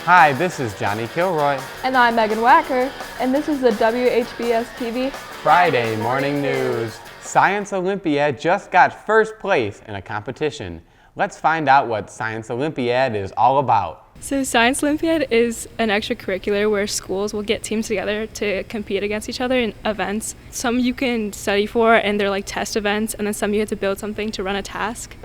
Hi, this is Johnny Kilroy. And I'm Megan Wacker, and this is the WHBS TV Friday Morning News. Science Olympiad just got first place in a competition. Let's find out what Science Olympiad is all about. So Science Olympiad is an extracurricular where schools will get teams together to compete against each other in events. Some you can study for and they're like test events, and then some you have to build something to run a task.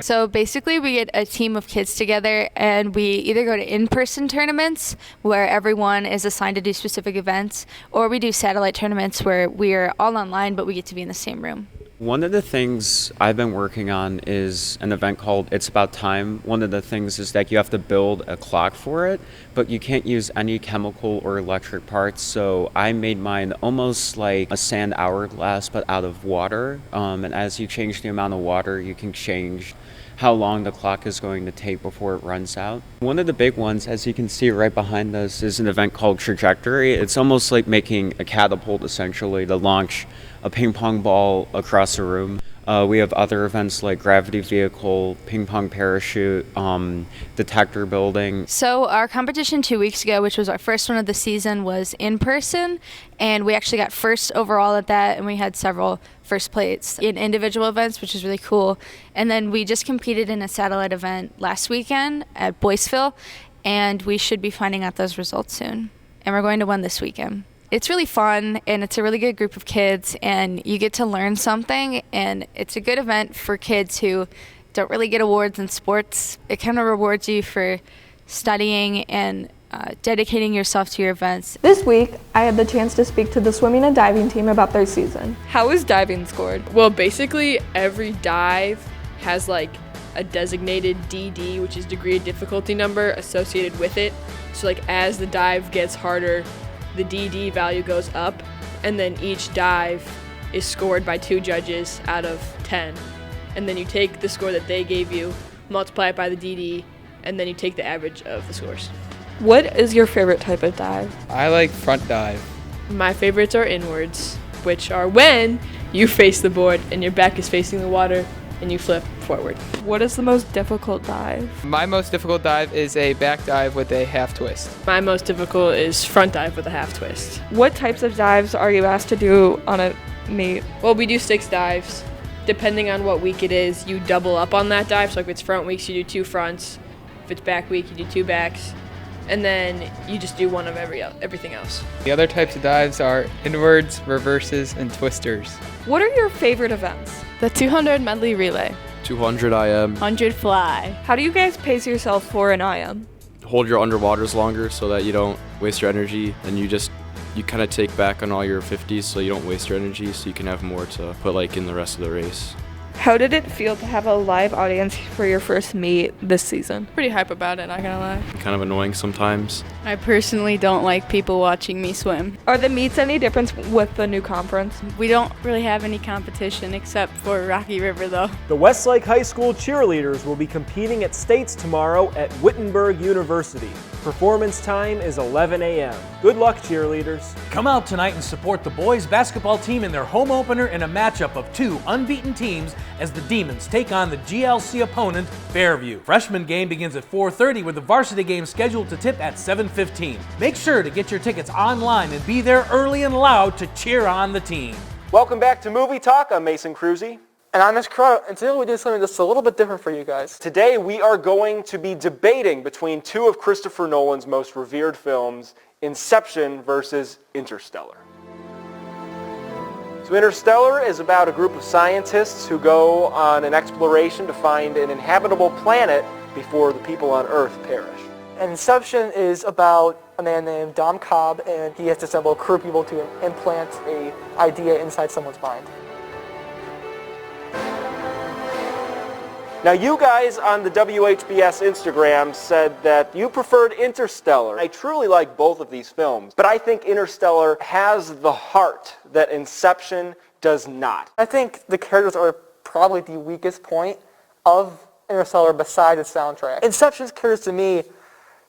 So basically we get a team of kids together and we either go to in-person tournaments where everyone is assigned to do specific events, or we do satellite tournaments where we're all online but we get to be in the same room. One of the things I've been working on is an event called It's About Time. One of the things is that you have to build a clock for it, but you can't use any chemical or electric parts. So I made mine almost like a sand hourglass, but out of water. And as you change the amount of water, you can change how long the clock is going to take before it runs out. One of the big ones, as you can see right behind us, is an event called Trajectory. It's almost like making a catapult, essentially, to launch a ping pong ball across a room. We have other events like gravity vehicle, ping pong parachute, detector building. So our competition 2 weeks ago, which was our first one of the season, was in person, and we actually got first overall at that, and we had several first place in individual events, which is really cool. And then we just competed in a satellite event last weekend at Boyceville, and we should be finding out those results soon. And we're going to one this weekend. It's really fun, and it's a really good group of kids, and you get to learn something, and it's a good event for kids who don't really get awards in sports. It kind of rewards you for studying and dedicating yourself to your events. This week, I had the chance to speak to the swimming and diving team about their season. How is diving scored? Well, basically every dive has like a designated DD, which is degree of difficulty number, associated with it. So like as the dive gets harder, the DD value goes up, and then each dive is scored by 2 judges out of 10. And then you take the score that they gave you, multiply it by the DD, and then you take the average of the scores. What is your favorite type of dive? I like front dive. My favorites are inwards, which are when you face the board and your back is facing the water and you flip forward. What is the most difficult dive? My most difficult dive is a back dive with a half twist. My most difficult is front dive with a half twist. What types of dives are you asked to do on a meet? Well, we do 6 dives. Depending on what week it is, you double up on that dive. So if it's front weeks, you do 2 fronts. If it's back week, you do 2 backs. And then you just do one of everything else. The other types of dives are inwards, reverses, and twisters. What are your favorite events? The 200 medley relay. 200 IM. 100 fly. How do you guys pace yourself for an IM? Hold your underwaters longer so that you don't waste your energy, and you kind of take back on all your 50s so you don't waste your energy, so you can have more to put like in the rest of the race. How did it feel to have a live audience for your first meet this season? Pretty hype about it, not gonna lie. Kind of annoying sometimes. I personally don't like people watching me swim. Are the meets any different with the new conference? We don't really have any competition except for Rocky River though. The Westlake High School cheerleaders will be competing at States tomorrow at Wittenberg University. Performance time is 11 a.m. Good luck, cheerleaders. Come out tonight and support the boys basketball team in their home opener in a matchup of 2 unbeaten teams as the Demons take on the GLC opponent, Fairview. Freshman game begins at 4:30 with the varsity game scheduled to tip at 7:15. Make sure to get your tickets online and be there early and loud to cheer on the team. Welcome back to Movie Talk. I'm Mason Cruzy. And I'm Miss Crow, and today we do something just a little bit different for you guys. Today we are going to be debating between 2 of Christopher Nolan's most revered films, Inception versus Interstellar. So Interstellar is about a group of scientists who go on an exploration to find an inhabitable planet before the people on Earth perish. And Inception is about a man named Dom Cobb, and he has to assemble a crew of people to implant an idea inside someone's mind. Now you guys on the WHBS Instagram said that you preferred Interstellar. I truly like both of these films, but I think Interstellar has the heart that Inception does not. I think the characters are probably the weakest point of Interstellar besides its soundtrack. Inception's characters to me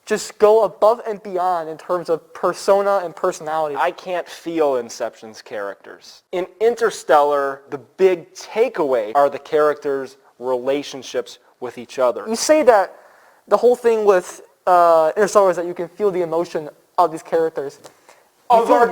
just go above and beyond in terms of persona and personality. I can't feel Inception's characters. In Interstellar, the big takeaway are the characters' relationships with each other. You say that the whole thing with Interstellar is that you can feel the emotion of these characters. Of our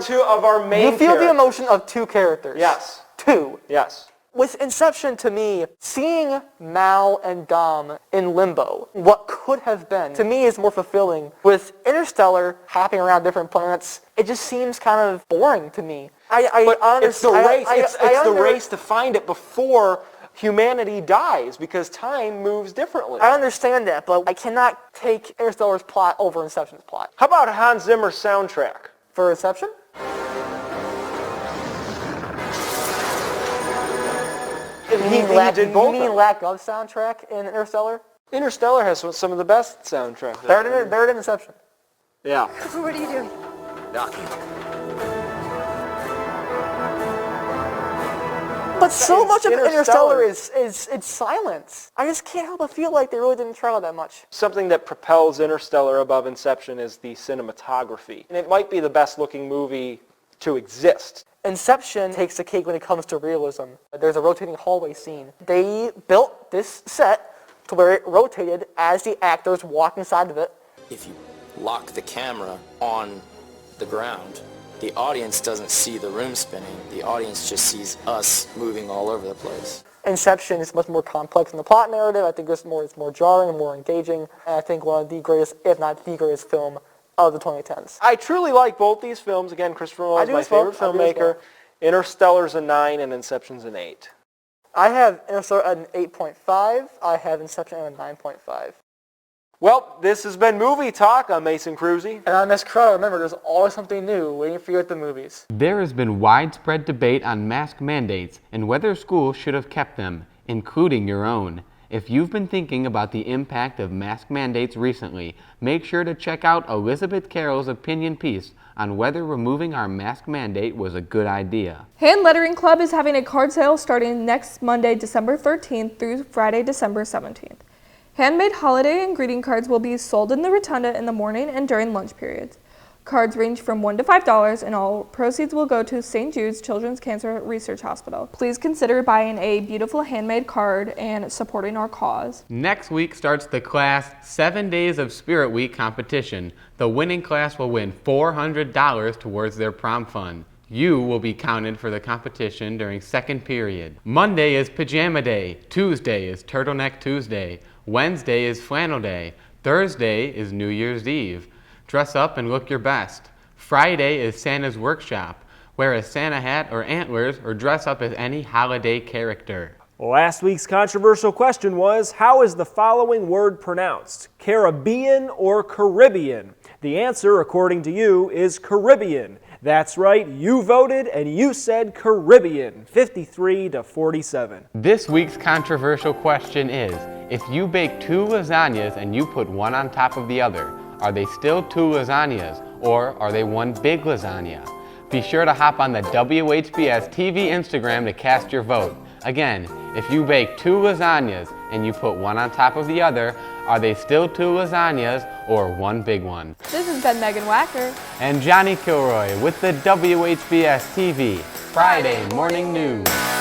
main You feel characters. the emotion of two characters. Yes. Two. Yes. With Inception, to me, seeing Mal and Dom in limbo, what could have been, to me is more fulfilling. With Interstellar, hopping around different planets, it just seems kind of boring to me. It's the race. It's the race to find it before humanity dies, because time moves differently. I understand that, but I cannot take Interstellar's plot over Inception's plot. How about Hans Zimmer's soundtrack? For Inception? You mean lack of soundtrack in Interstellar? Interstellar has some of the best soundtracks. Better than Inception. Yeah. What are you doing? But so much of Interstellar is it's silence. I just can't help but feel like they really didn't try all that much. Something that propels Interstellar above Inception is the cinematography. And it might be the best looking movie to exist. Inception takes the cake when it comes to realism. There's a rotating hallway scene. They built this set to where it rotated as the actors walked inside of it. If you lock the camera on the ground, the audience doesn't see the room spinning. The audience just sees us moving all over the place. Inception is much more complex in the plot narrative. I think it's more jarring and more engaging. And I think one of the greatest, if not the greatest film of the 2010s. I truly like both these films. Again, Christopher Nolan is my favorite filmmaker. Interstellar's a 9 and Inception's an 8. I have Interstellar at an 8.5. I have Inception at a 9.5. Well, this has been Movie Talk. I'm Mason Cruzy. And I'm S. Crowder. Remember, there's always something new waiting for you at the movies. There has been widespread debate on mask mandates and whether schools should have kept them, including your own. If you've been thinking about the impact of mask mandates recently, make sure to check out Elizabeth Carroll's opinion piece on whether removing our mask mandate was a good idea. Hand Lettering Club is having a card sale starting next Monday, December 13th through Friday, December 17th. Handmade holiday and greeting cards will be sold in the rotunda in the morning and during lunch periods. Cards range from $1 to $5 and all proceeds will go to St. Jude's Children's Cancer Research Hospital. Please consider buying a beautiful handmade card and supporting our cause. Next week starts the class 7 Days of Spirit Week competition. The winning class will win $400 towards their prom fund. You will be counted for the competition during second period. Monday is Pajama Day. Tuesday is Turtleneck Tuesday. Wednesday is Flannel Day. Thursday is New Year's Eve. Dress up and look your best. Friday is Santa's Workshop. Wear a Santa hat or antlers or dress up as any holiday character. Last week's controversial question was, how is the following word pronounced? Caribbean or Caribbean? The answer, according to you, is Caribbean. That's right, you voted and you said Caribbean, 53 to 47. This week's controversial question is, if you bake 2 lasagnas and you put one on top of the other, are they still 2 lasagnas or are they one big lasagna? Be sure to hop on the WHBS TV Instagram to cast your vote. Again, if you bake 2 lasagnas and you put one on top of the other, are they still 2 lasagnas or one big one? This has been Megan Wacker And Johnny Kilroy with the WHBS TV Friday Morning News.